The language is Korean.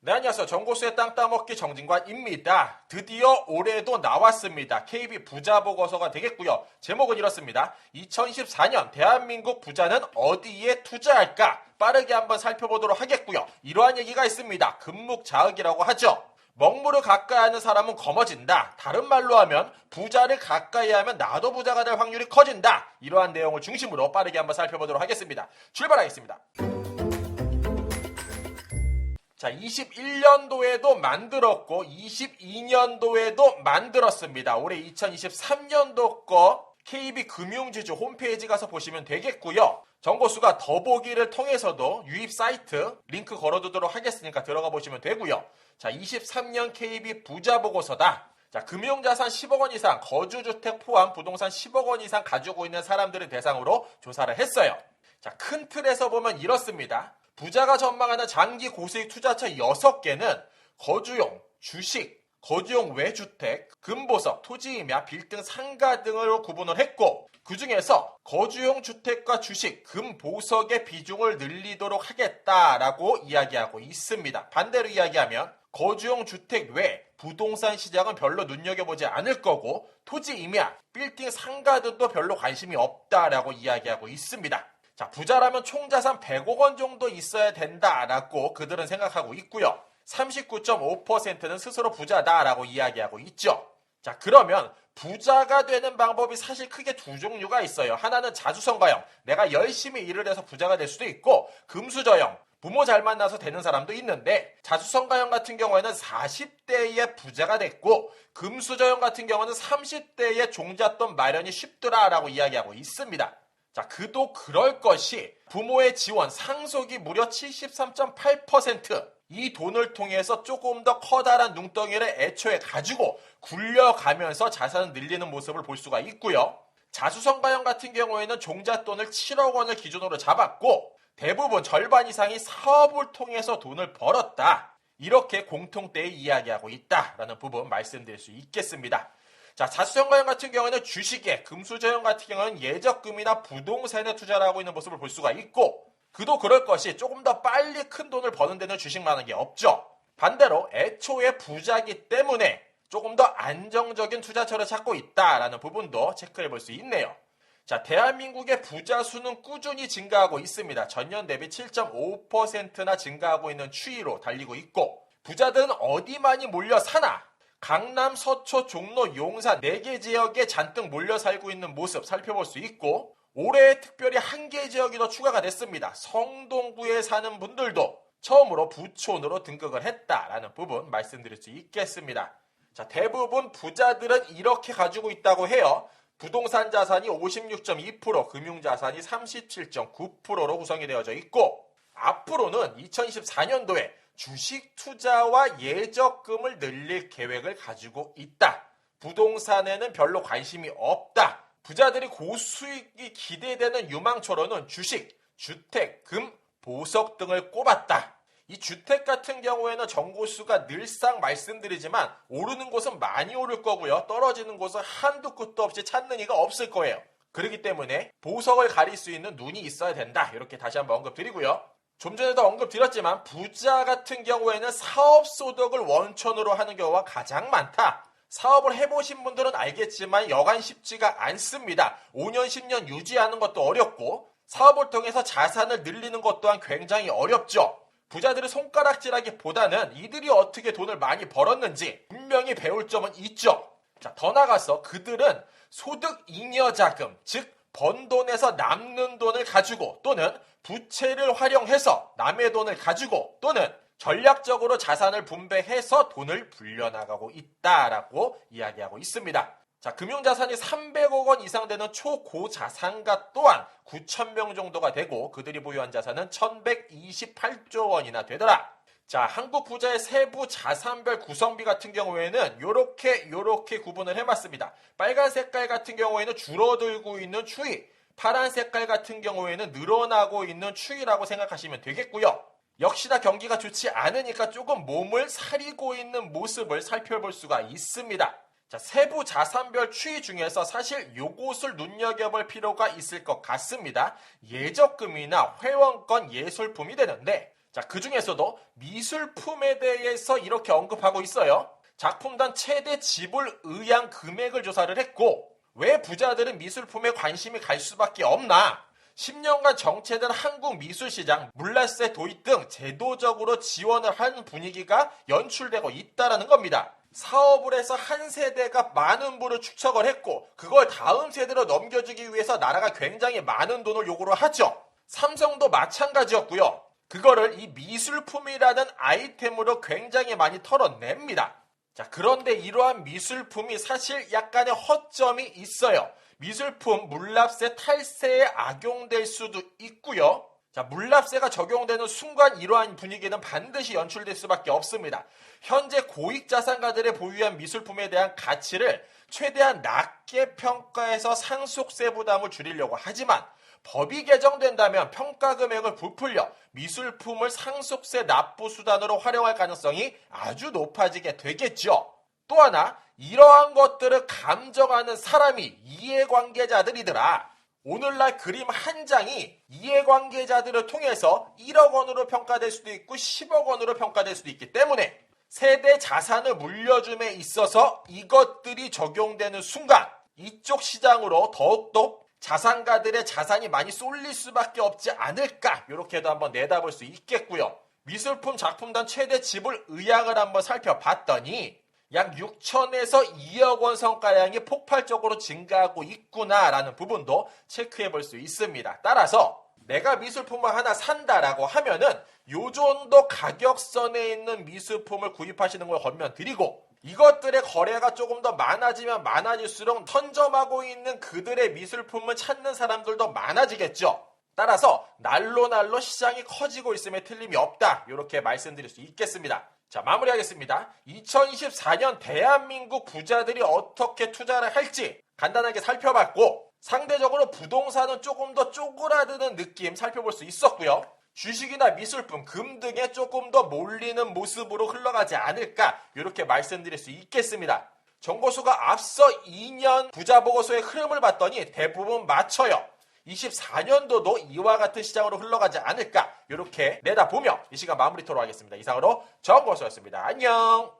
네, 안녕하세요. 정고수의 땅 따먹기 정진관입니다. 드디어 올해도 나왔습니다. KB 부자 보고서가 되겠고요. 제목은 이렇습니다. 2024년 대한민국 부자는 어디에 투자할까? 빠르게 한번 살펴보도록 하겠고요. 이러한 얘기가 있습니다. 금묵자흑이라고 하죠. 먹물을 가까이 하는 사람은 검어진다. 다른 말로 하면 부자를 가까이 하면 나도 부자가 될 확률이 커진다. 이러한 내용을 중심으로 빠르게 한번 살펴보도록 하겠습니다. 출발하겠습니다. 자, 21년도에도 만들었고 22년도에도 만들었습니다. 올해 2023년도 거 KB금융지주 홈페이지 가서 보시면 되겠고요. 정보수가 더보기를 통해서도 유입 사이트 링크 걸어두도록 하겠으니까 들어가 보시면 되고요. 자, 23년 KB 부자 보고서다. 자, 금융자산 10억 원 이상, 거주주택 포함 부동산 10억 원 이상 가지고 있는 사람들을 대상으로 조사를 했어요. 자, 큰 틀에서 보면 이렇습니다. 부자가 전망하는 장기 고수익 투자처 6개는 거주용, 주식, 거주용 외주택, 금보석, 토지임야, 빌딩, 상가 등으로 구분을 했고 그 중에서 거주용 주택과 주식, 금보석의 비중을 늘리도록 하겠다라고 이야기하고 있습니다. 반대로 이야기하면 거주용 주택 외 부동산 시장은 별로 눈여겨보지 않을 거고 토지임야, 빌딩, 상가 등도 별로 관심이 없다라고 이야기하고 있습니다. 자, 부자라면 총자산 100억 원 정도 있어야 된다라고 그들은 생각하고 있고요. 39.5%는 스스로 부자다라고 이야기하고 있죠. 자, 그러면 부자가 되는 방법이 사실 크게 두 종류가 있어요. 하나는 자수성가형, 내가 열심히 일을 해서 부자가 될 수도 있고 금수저형, 부모 잘 만나서 되는 사람도 있는데 자수성가형 같은 경우에는 40대에 부자가 됐고 금수저형 같은 경우는 30대에 종잣돈 마련이 쉽더라라고 이야기하고 있습니다. 자, 그도 그럴 것이 부모의 지원 상속이 무려 73.8%. 이 돈을 통해서 조금 더 커다란 눈덩이를 애초에 가지고 굴려가면서 자산을 늘리는 모습을 볼 수가 있고요. 자수성가형 같은 경우에는 종잣돈을 7억 원을 기준으로 잡았고 대부분 절반 이상이 사업을 통해서 돈을 벌었다. 이렇게 공통되게 이야기하고 있다라는 부분 말씀드릴 수 있겠습니다. 자, 자수성가형 같은 경우에는 주식에, 금수저형 같은 경우는 예적금이나 부동산에 투자를 하고 있는 모습을 볼 수가 있고 그도 그럴 것이 조금 더 빨리 큰 돈을 버는 데는 주식만한 게 없죠. 반대로 애초에 부자기 때문에 조금 더 안정적인 투자처를 찾고 있다라는 부분도 체크해 볼 수 있네요. 자, 대한민국의 부자 수는 꾸준히 증가하고 있습니다. 전년 대비 7.5%나 증가하고 있는 추이로 달리고 있고 부자들은 어디 많이 몰려 사나? 강남, 서초, 종로, 용산 4개 지역에 잔뜩 몰려 살고 있는 모습 살펴볼 수 있고 올해 특별히 한 개 지역이 더 추가가 됐습니다. 성동구에 사는 분들도 처음으로 부촌으로 등극을 했다라는 부분 말씀드릴 수 있겠습니다. 자, 대부분 부자들은 이렇게 가지고 있다고 해요. 부동산 자산이 56.2%, 금융자산이 37.9%로 구성이 되어져 있고 앞으로는 2024년도에 주식 투자와 예적금을 늘릴 계획을 가지고 있다. 부동산에는 별로 관심이 없다. 부자들이 고수익이 기대되는 유망초로는 주식, 주택, 금, 보석 등을 꼽았다. 이 주택 같은 경우에는 정고수가 늘상 말씀드리지만 오르는 곳은 많이 오를 거고요. 떨어지는 곳은 한두 끝도 없이 찾는 이가 없을 거예요. 그렇기 때문에 보석을 가릴 수 있는 눈이 있어야 된다. 이렇게 다시 한번 언급드리고요. 좀 전에도 언급드렸지만 부자 같은 경우에는 사업소득을 원천으로 하는 경우가 가장 많다. 사업을 해보신 분들은 알겠지만 여간 쉽지가 않습니다. 5년, 10년 유지하는 것도 어렵고 사업을 통해서 자산을 늘리는 것 또한 굉장히 어렵죠. 부자들의 손가락질하기보다는 이들이 어떻게 돈을 많이 벌었는지 분명히 배울 점은 있죠. 자, 더 나아가서 그들은 소득 잉여 자금, 즉 번 돈에서 남는 돈을 가지고 또는 부채를 활용해서 남의 돈을 가지고 또는 전략적으로 자산을 분배해서 돈을 불려나가고 있다라고 이야기하고 있습니다. 자, 금융자산이 300억 원 이상 되는 초고자산가 또한 9,000명 정도가 되고 그들이 보유한 자산은 1,128조 원이나 되더라. 자, 한국 부자의 세부 자산별 구성비 같은 경우에는 요렇게 구분을 해봤습니다. 빨간 색깔 같은 경우에는 줄어들고 있는 추이, 파란 색깔 같은 경우에는 늘어나고 있는 추이라고 생각하시면 되겠고요. 역시나 경기가 좋지 않으니까 조금 몸을 사리고 있는 모습을 살펴볼 수가 있습니다. 자, 세부 자산별 추이 중에서 사실 요것을 눈여겨볼 필요가 있을 것 같습니다. 예적금이나 회원권 예술품이 되는데 자, 그 중에서도 미술품에 대해서 이렇게 언급하고 있어요. 작품당 최대 지불 의향 금액을 조사를 했고, 왜 부자들은 미술품에 관심이 갈 수밖에 없나? 10년간 정체된 한국 미술시장, 물라세 도입 등 제도적으로 지원을 한 분위기가 연출되고 있다는 겁니다. 사업을 해서 한 세대가 많은 부를 축적을 했고, 그걸 다음 세대로 넘겨주기 위해서 나라가 굉장히 많은 돈을 요구를 하죠. 삼성도 마찬가지였고요. 그거를 이 미술품이라는 아이템으로 굉장히 많이 털어냅니다. 자, 그런데 이러한 미술품이 사실 약간의 허점이 있어요. 미술품 물납세 탈세에 악용될 수도 있고요. 자, 물납세가 적용되는 순간 이러한 분위기는 반드시 연출될 수밖에 없습니다. 현재 고익자산가들의 보유한 미술품에 대한 가치를 최대한 낮게 평가해서 상속세 부담을 줄이려고 하지만 법이 개정된다면 평가 금액을 부풀려 미술품을 상속세 납부 수단으로 활용할 가능성이 아주 높아지게 되겠죠. 또 하나, 이러한 것들을 감정하는 사람이 이해관계자들이더라. 오늘날 그림 한 장이 이해관계자들을 통해서 1억 원으로 평가될 수도 있고 10억 원으로 평가될 수도 있기 때문에 세대 자산을 물려줌에 있어서 이것들이 적용되는 순간 이쪽 시장으로 더욱더 자산가들의 자산이 많이 쏠릴 수밖에 없지 않을까, 이렇게도 한번 내다볼 수 있겠고요. 미술품 작품당 최대 지불 의향을 한번 살펴봤더니 약 6천에서 2억 원 선가량이 폭발적으로 증가하고 있구나라는 부분도 체크해 볼 수 있습니다. 따라서 내가 미술품을 하나 산다라고 하면은 요 정도 가격선에 있는 미술품을 구입하시는 걸 권면드리고, 이것들의 거래가 조금 더 많아지면 많아질수록 선점하고 있는 그들의 미술품을 찾는 사람들도 많아지겠죠. 따라서 날로 시장이 커지고 있음에 틀림이 없다, 이렇게 말씀드릴 수 있겠습니다. 자, 마무리하겠습니다. 2024년 대한민국 부자들이 어떻게 투자를 할지 간단하게 살펴봤고, 상대적으로 부동산은 조금 더 쪼그라드는 느낌 살펴볼 수 있었고요. 주식이나 미술품, 금 등에 조금 더 몰리는 모습으로 흘러가지 않을까, 이렇게 말씀드릴 수 있겠습니다. 정보수가 앞서 2년 부자보고서의 흐름을 봤더니 대부분 맞춰요. 24년도도 이와 같은 시장으로 흘러가지 않을까, 이렇게 내다보며 이 시간 마무리토록 하겠습니다. 이상으로 정보수였습니다. 안녕.